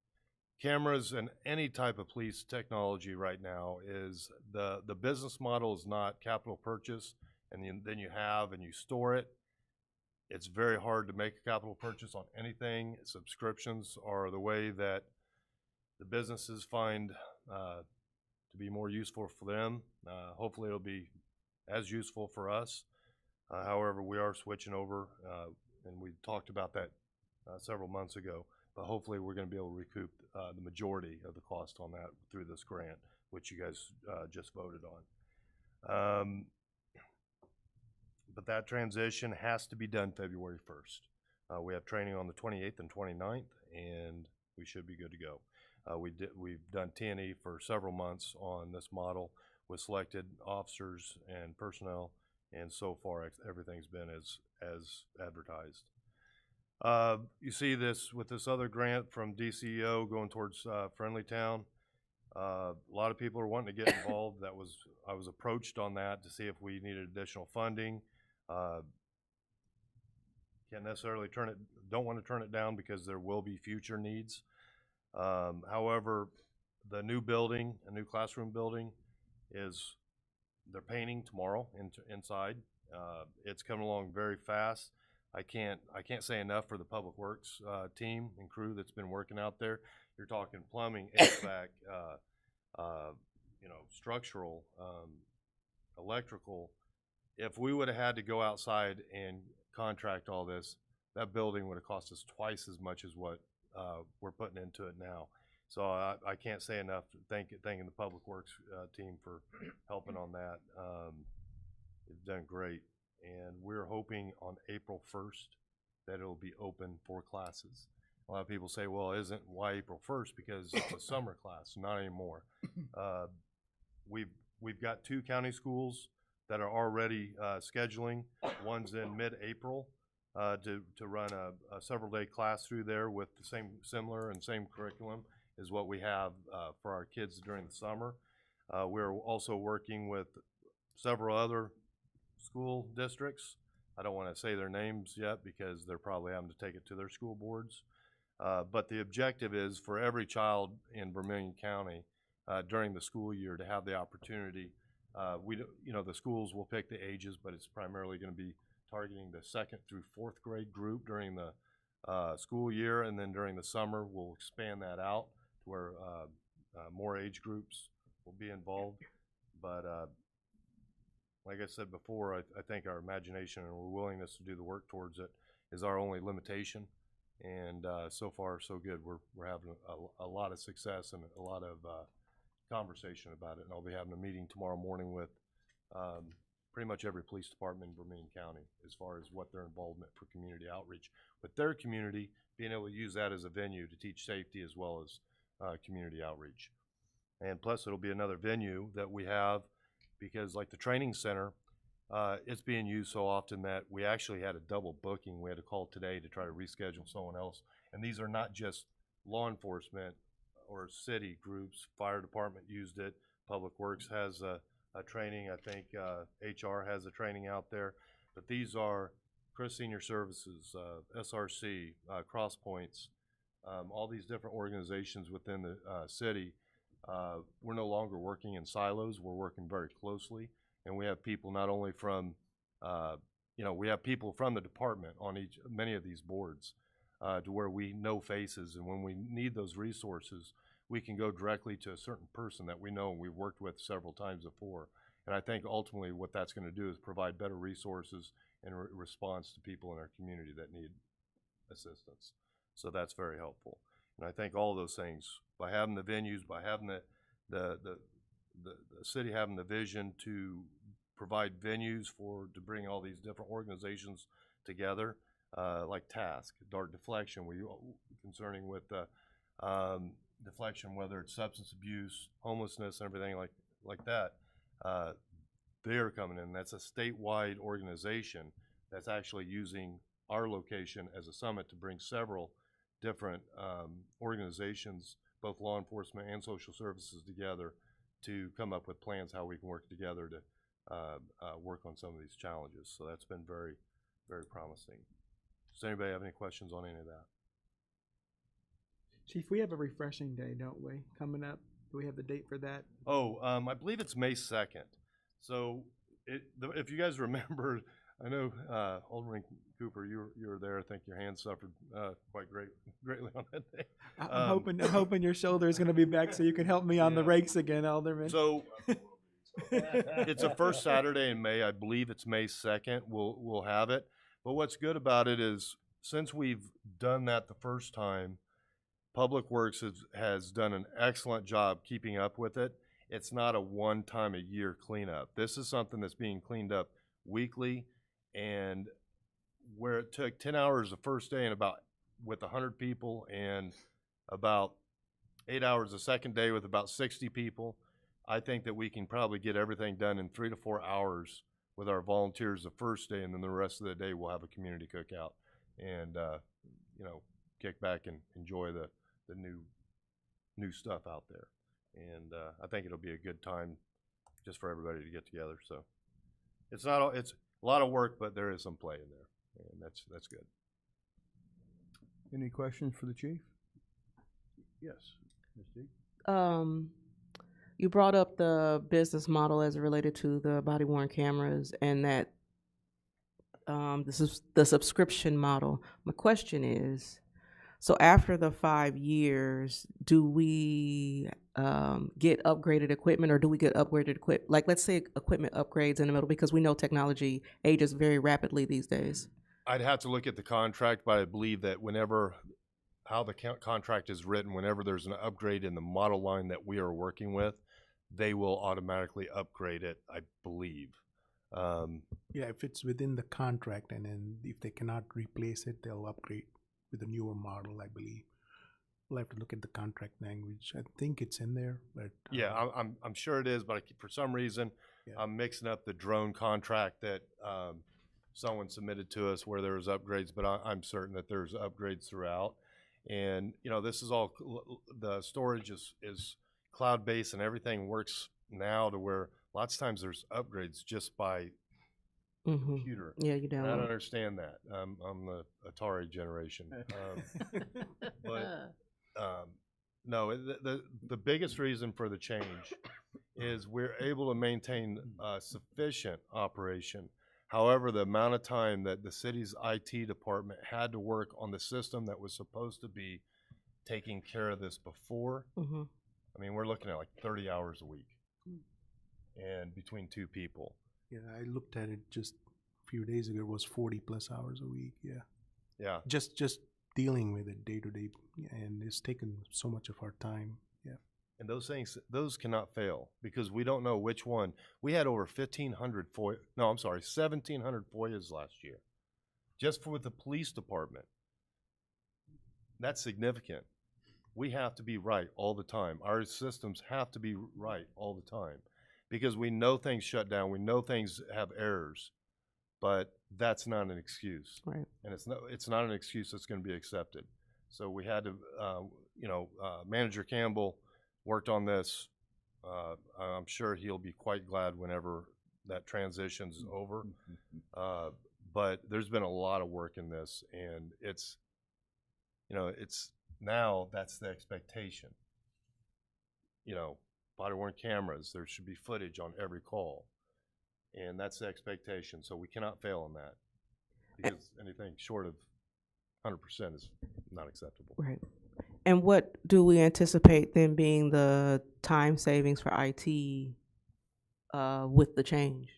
Cameras and any type of police technology right now is, the business model is not capital purchase, and then you have and you store it. It's very hard to make a capital purchase on anything. Subscriptions are the way that the businesses find to be more useful for them. Hopefully it'll be as useful for us. However, we are switching over, and we talked about that several months ago, but hopefully we're going to be able to recoup the majority of the cost on that through this grant, which you guys just voted on. But that transition has to be done February 1st. We have training on the 28th and 29th, and we should be good to go. We've done T&E for several months on this model with selected officers and personnel, and so far everything's been as advertised. You see this with this other grant from DCEO going towards Friendly Town. A lot of people are wanting to get involved. I was approached on that to see if we needed additional funding. Can't necessarily don't want to turn it down because there will be future needs. However, the new building, a new classroom building, they're painting tomorrow inside. It's coming along very fast. I can't say enough for the Public Works team and crew that's been working out there. You're talking plumbing, HVAC, structural, electrical. If we would have had to go outside and contract all this, that building would have cost us twice as much as what we're putting into it now. So I can't say enough thanking the Public Works team for helping on that. They've done great. And we're hoping on April 1st that it'll be open for classes. A lot of people say, well, why April 1st? Because it's a summer class. Not anymore. We've got 2 county schools that are already scheduling. One's in mid-April to run a several-day class through there with the similar curriculum is what we have for our kids during the summer. We're also working with several other school districts. I don't want to say their names yet because they're probably having to take it to their school boards. But the objective is for every child in Vermilion County during the school year to have the opportunity. The schools will pick the ages, but it's primarily going to be targeting the 2nd through 4th grade group during the school year, and then during the summer we'll expand that out to where more age groups will be involved. But like I said before, I think our imagination and our willingness to do the work towards it is our only limitation. And so far, so good. We're having a lot of success and a lot of conversation about it. And I'll be having a meeting tomorrow morning with pretty much every police department in Vermilion County as far as what their involvement for community outreach. With their community, being able to use that as a venue to teach safety as well as community outreach. And plus, it'll be another venue that we have because like the training center, it's being used so often that we actually had a double booking. We had to call today to try to reschedule someone else. And these are not just law enforcement or city groups. Fire department used it. Public Works has a training. I think HR has a training out there. But these are Chris Senior Services, SRC, Cross Points, all these different organizations within the city. We're no longer working in silos. We're working very closely. And we have people not only from we have people from the department on many of these boards, to where we know faces, and when we need those resources, we can go directly to a certain person that we know and we've worked with several times before. And I think ultimately what that's going to do is provide better resources and response to people in our community that need assistance. So that's very helpful. And I think all those things, by having the venues, by having the city having the vision to provide venues to bring all these different organizations together, like task, dart deflection, concerning with deflection, whether it's substance abuse, homelessness, and everything like that. They're coming in. That's a statewide organization that's actually using our location as a summit to bring several different organizations, both law enforcement and social services, together to come up with plans how we can work together to work on some of these challenges. So that's been very, very promising. Does anybody have any questions on any of that? Chief, we have a refreshing day, don't we, coming up? Do we have the date for that? Oh, I believe it's May 2nd. So if you guys remember, I know Alderman Cooper, you were there. I think your hand suffered quite greatly on that day. I'm hoping your shoulder is going to be back so you can help me on the rakes again, Alderman. So it's the first Saturday in May. I believe it's May 2nd. We'll have it. But what's good about it is, since we've done that the first time, Public Works has done an excellent job keeping up with it. It's not a one-time-a-year cleanup. This is something that's being cleaned up weekly, and where it took 10 hours the first day and with 100 people, and about 8 hours the second day with about 60 people, I think that we can probably get everything done in 3 to 4 hours with our volunteers the first day, and then the rest of the day we'll have a community cookout and kick back and enjoy the new stuff out there. And I think it'll be a good time just for everybody to get together. So it's a lot of work, but there is some play in there, and that's good. Any questions for the chief? Yes, Ms. D. You brought up the business model as it related to the body-worn cameras, and that this is the subscription model. My question is, so after the 5 years, do we get upgraded equipment, or do we get upgraded equipment? Like, let's say equipment upgrades in the middle, because we know technology ages very rapidly these days. I'd have to look at the contract, but I believe that how the contract is written, whenever there's an upgrade in the model line that we are working with, they will automatically upgrade it, I believe. Yeah, if it's within the contract, and then if they cannot replace it, they'll upgrade with a newer model, I believe. We'll have to look at the contract language. I think it's in there, but yeah, I'm sure it is, but for some reason, I'm mixing up the drone contract that someone submitted to us where there was upgrades, but I'm certain that there's upgrades throughout. And this is all, the storage is cloud-based, and everything works now to where lots of times there's upgrades just by computer. Yeah, you don't. I don't understand that. I'm the Atari generation. No, the biggest reason for the change is we're able to maintain sufficient operation. However, the amount of time that the city's IT department had to work on the system that was supposed to be taking care of this before, I mean, we're looking at like 30 hours a week, and between two people. Yeah, I looked at it just a few days ago. It was 40+ hours a week. Yeah. Yeah. Just dealing with it day to day, and it's taken so much of our time. Yeah. And those cannot fail, because we don't know which one. We had over 1,700 FOIAs last year, just with the police department. That's significant. We have to be right all the time. Our systems have to be right all the time, because we know things shut down. We know things have errors, but that's not an excuse. Right. And it's not an excuse that's going to be accepted. So we had to, Manager Campbell worked on this. I'm sure he'll be quite glad whenever that transition's over. But there's been a lot of work in this, and it's now that's the expectation. Body-worn cameras, there should be footage on every call, and that's the expectation. So we cannot fail on that. because anything short of 100% is not acceptable. Right. And what do we anticipate then being the time savings for IT with the change?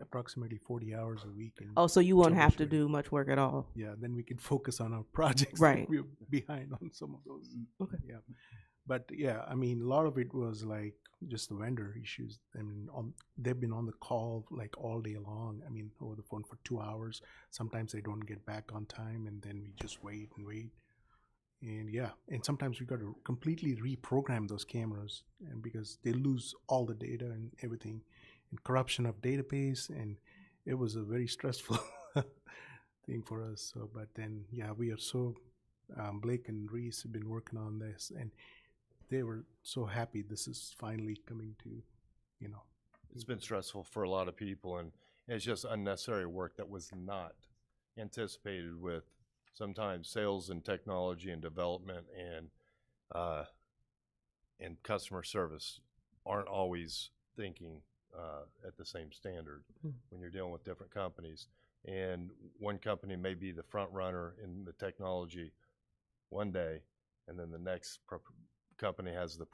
Approximately 40 hours a week. And Oh, so you won't have to troubleshooting. do much work at all. Yeah, then we can focus on our projects. Right. We're behind on some of those. Okay. Yeah. But yeah, I mean, a lot of it was like just the vendor issues. I mean, they've been on the call like all day long. I mean, over the phone for 2 hours. Sometimes they don't get back on time, and then we just wait and wait. And yeah, and sometimes we got to completely reprogram those cameras, and because they lose all the data and everything, and corruption of database, and it was a very stressful thing for us. So, but then yeah, we are so Blake and Reese have been working on this, and they were so happy this is finally coming to, you know. It's been stressful for a lot of people, and it's just unnecessary work that was not anticipated with sometimes sales and technology and development and customer service aren't always thinking at the same standard when you're dealing with different companies. And one company may be the front runner in the technology one day, and then the next company has the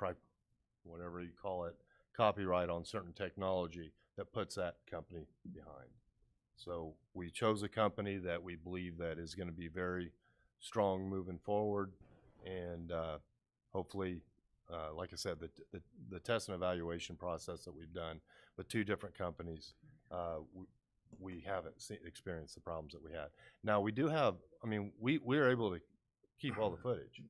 whatever you call it, copyright on certain technology that puts that company behind. So we chose a company that we believe that is going to be very strong moving forward, and hopefully, like I said, the test and evaluation process that we've done with 2 different companies, we haven't experienced the problems that we had. Now we do have, I mean, we're able to keep all the footage,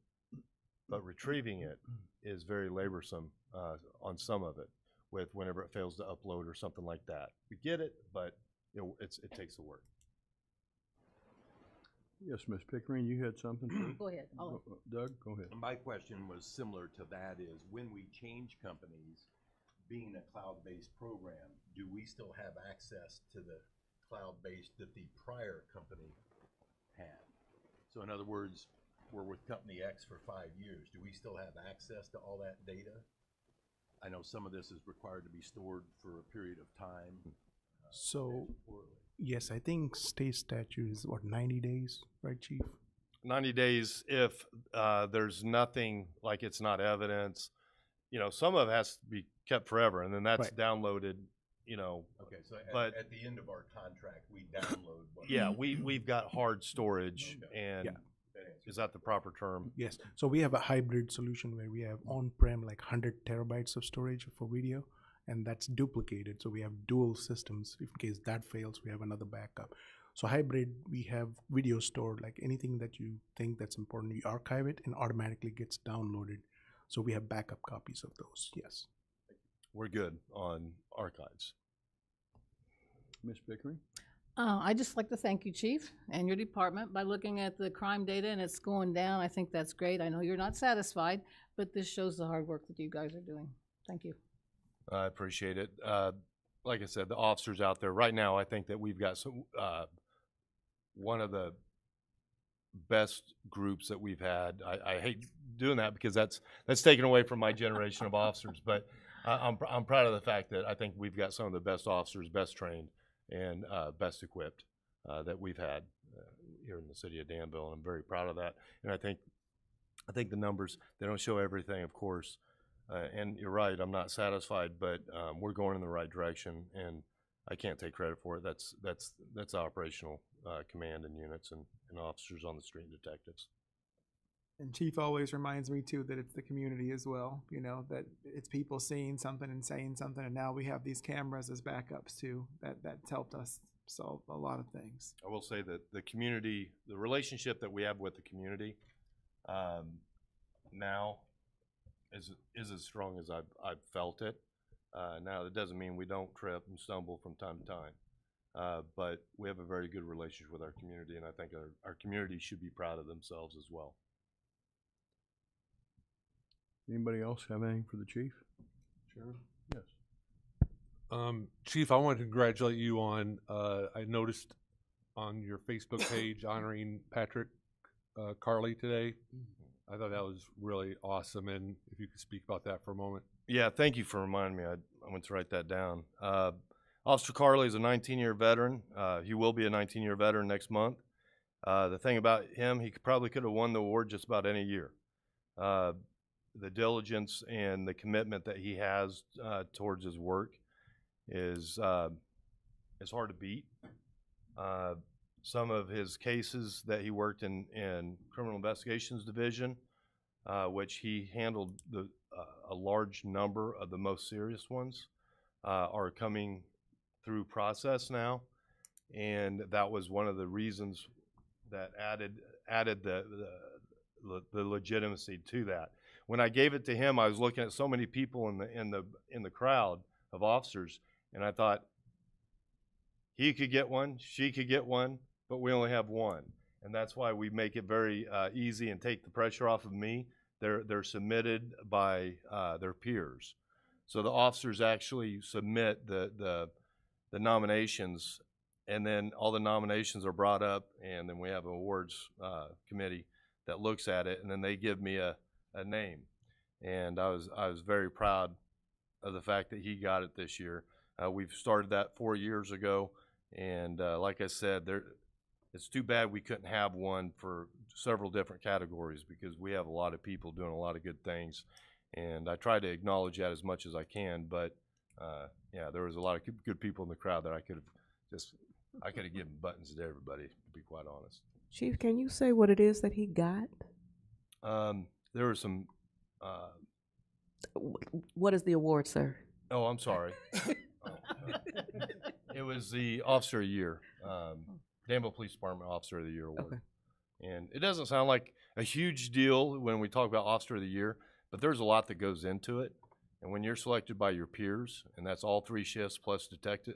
but retrieving it is very laborsome on some of it, with whenever it fails to upload or something like that. We get it, but you know, it takes the work. Yes, Ms. Pickering, you had something too? Go ahead. Doug, go ahead. My question was similar to that is, when we change companies, being a cloud-based program, do we still have access to the cloud-based that the prior company had? So in other words, we're with company X for 5 years. Do we still have access to all that data? I know some of this is required to be stored for a period of time. So, yes, I think state statute is what, 90 days, right, Chief? 90 days if there's nothing, like it's not evidence. You know, some of it has to be kept forever, and then that's Right. downloaded, you know. Okay, so but at the end of our contract, we download what? yeah, we've got hard storage, and Yeah. is that the proper term? Yes. So we have a hybrid solution where we have on-prem like 100 terabytes of storage for video, and that's duplicated. So we have dual systems. In case that fails, we have another backup. So hybrid, we have video stored, like anything that you think that's important, you archive it and automatically gets downloaded. So we have backup copies of those, yes. We're good on archives. Ms. Pickering? I'd just like to thank you, Chief, and your department by looking at the crime data and it's going down. I think that's great. I know you're not satisfied, but this shows the hard work that you guys are doing. Thank you. I appreciate it. Like I said, the officers out there right now, I think that we've got some one of the best groups that we've had. I hate doing that because that's taken away from my generation of officers, but I'm proud of the fact that I think we've got some of the best officers, best trained, and best equipped that we've had here in the city of Danville, and I'm very proud of that. And I think the numbers, they don't show everything, of course, and you're right, I'm not satisfied, but we're going in the right direction, and I can't take credit for it. That's operational command and units and officers on the street and detectives. And Chief always reminds me too that it's the community as well, you know, that it's people seeing something and saying something, and now we have these cameras as backups too. That's helped us solve a lot of things. I will say that the community, the relationship that we have with the community now is as strong as I've felt it. Now, that doesn't mean we don't trip and stumble from time to time, but we have a very good relationship with our community, and I think our community should be proud of themselves as well. Anybody else have anything for the chief? Sheriff? Yes. Chief, I want to congratulate you on, I noticed on your Facebook page honoring Patrick Carley today. I thought that was really awesome, and if you could speak about that for a moment. Yeah, thank you for reminding me. I went to write that down. Officer Carley is a 19-year veteran. He will be a 19-year veteran next month. The thing about him, he probably could have won the award just about any year. The diligence and the commitment that he has towards his work is hard to beat. Some of his cases that he worked in criminal investigations division, which he handled a large number of the most serious ones, are coming through process now, and that was one of the reasons that added the legitimacy to that. When I gave it to him, I was looking at so many people in the crowd of officers, and I thought he could get one, she could get one, but we only have one, and that's why we make it very easy and take the pressure off of me. They're submitted by their peers, so the officers actually submit the nominations, and then all the nominations are brought up, and then we have an awards committee that looks at it, and then they give me a name. And I was very proud of the fact that he got it this year. We've started that 4 years ago, and like I said, it's too bad we couldn't have one for several different categories, because we have a lot of people doing a lot of good things, and I try to acknowledge that as much as I can, but yeah, there was a lot of good people in the crowd that I could have given buttons to everybody, to be quite honest. Chief, can you say what it is that he got? There were some. What is the award, sir? Oh, I'm sorry. It was the Officer of the Year, Danville Police Department Officer of the Year award. Okay. And it doesn't sound like a huge deal when we talk about Officer of the Year, but there's a lot that goes into it. And when you're selected by your peers, and that's all 3 shifts plus detective,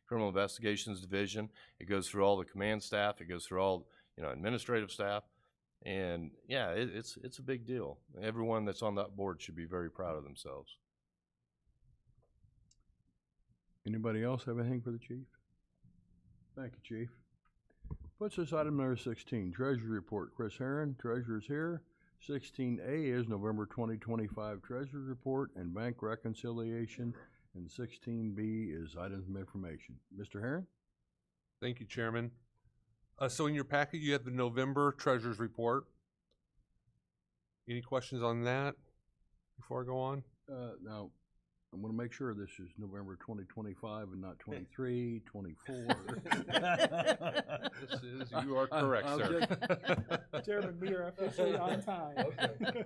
criminal investigations division, it goes through all the command staff, it goes through all, administrative staff, and yeah, it's a big deal. Everyone that's on that board should be very proud of themselves. Anybody else have anything for the chief? Thank you, Chief. Puts us item number 16, Treasury Report. Chris Herron, Treasurer's here. 16A is November 2025 Treasury Report and Bank Reconciliation, and 16B is items of information. Mr. Herron? Thank you, Chairman. So in your packet, you have the November Treasurer's Report. Any questions on that before I go on? Now, I'm going to make sure this is November 2025 and not 23, 24. You are correct, sir. Chairman, we are officially on time. Okay.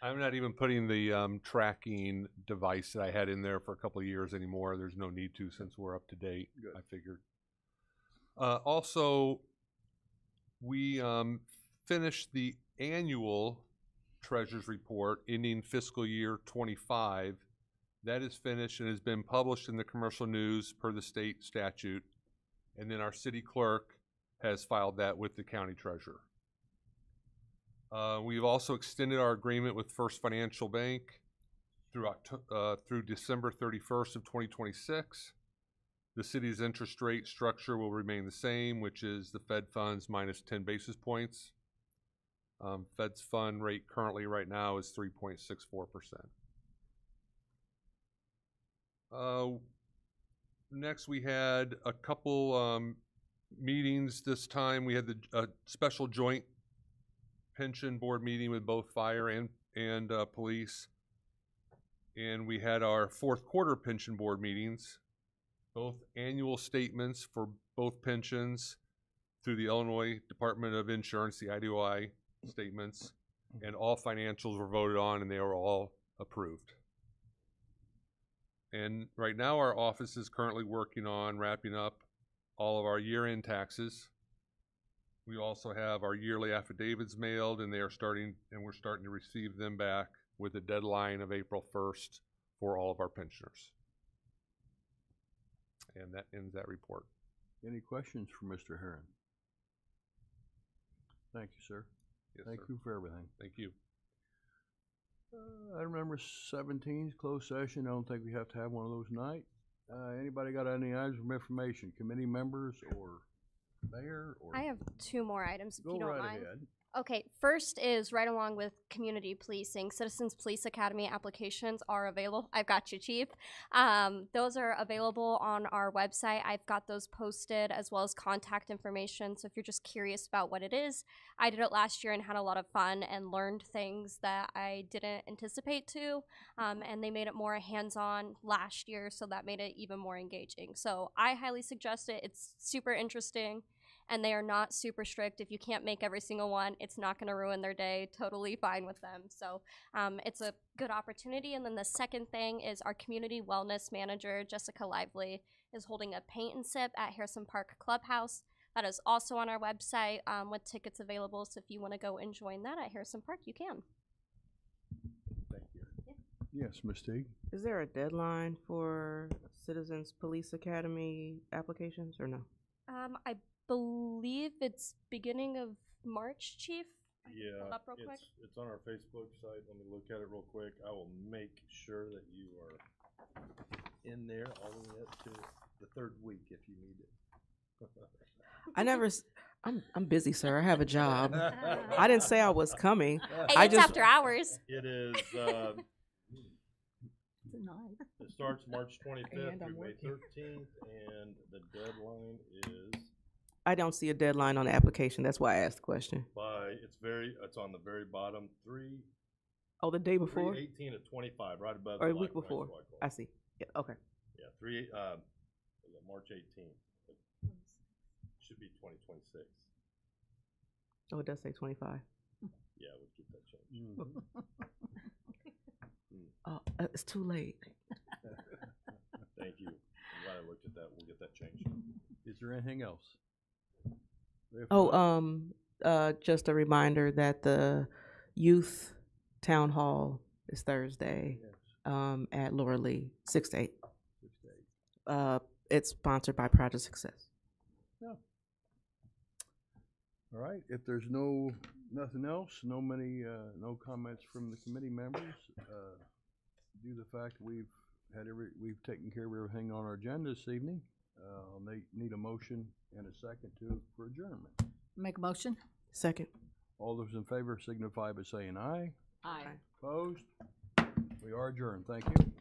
I'm not even putting the tracking device that I had in there for a couple of years anymore. There's no need to, since we're up to date. Good. I figured. Also, we finished the annual Treasurer's Report ending fiscal year 25. That is finished and has been published in the commercial news per the state statute. And then our city clerk has filed that with the county treasurer. We've also extended our agreement with First Financial Bank through December 31st of 2026. The city's interest rate structure will remain the same, which is the Fed funds minus 10 basis points. Fed's fund rate currently right now is 3.64%. Next, we had a couple meetings this time. We had the special joint pension board meeting with both fire and police. And we had our fourth quarter pension board meetings, both annual statements for both pensions through the Illinois Department of Insurance, the IDOI statements, and all financials were voted on and they were all approved. And right now our office is currently working on wrapping up all of our year-end taxes. We also have our yearly affidavits mailed, and we're starting to receive them back with a deadline of April 1st for all of our pensioners. And that ends that report. Any questions for Mr. Herron? Thank you, sir. Yes, Thank sir. you for everything. Thank you. Item number 17 is closed session. I don't think we have to have one of those tonight. Anybody got any items of information? Committee members or mayor? Or I have 2 more items if you don't mind. Ahead. Okay, first is right along with community policing. Citizens Police Academy applications are available. I've got you, Chief. Those are available on our website. I've got those posted as well as contact information. So if you're just curious about what it is, I did it last year and had a lot of fun and learned things that I didn't anticipate to. And they made it more hands-on last year, so that made it even more engaging. So I highly suggest it. It's super interesting. And they are not super strict. If you can't make every single one, it's not going to ruin their day. Totally fine with them. So it's a good opportunity. And then the second thing is our community wellness manager, Jessica Lively, is holding a paint and sip at Harrison Park Clubhouse. That is also on our website with tickets available. So if you want to go and join that at Harrison Park, you can. Thank you. Yes, Ms. Teague? Is there a deadline for Citizens Police Academy applications or no? I believe it's beginning of March, Chief. Yeah, Hold up real quick. it's on our Facebook site. Let me look at it real quick. I will make sure that you are in there all the way up to the third week if you need it. I never. I'm busy, sir. I have a job. I didn't say I was coming. Hey, it's after hours. It is. It starts March 25th And I'm through May working. 13th, and the deadline is I don't see a deadline on the application. That's why I asked the question. it's on the very bottom, Oh, the day before 3/18 to 25, right above or the a week black rice before? white cloth. I see. Yeah. Okay. Yeah, March 18th. Should be 2026. Oh, it does say 25. Yeah, we'll keep that changed. Oh, it's too late. Thank you. I'm glad I looked at that. We'll get that changed. Is there anything else? If Oh, not, just a reminder that the youth town hall is Thursday, yes, at Laura Lee, 6 to 8. 6 to 8. It's sponsored by Project Success. Yeah. All right, if there's nothing else, no comments from the committee members, due to the fact we've taken care of everything on our agenda this evening, I'll need a motion and a second for adjournment. Make a motion? Second. All those in favor signify by saying aye. Aye. Opposed? We are adjourned. Thank you.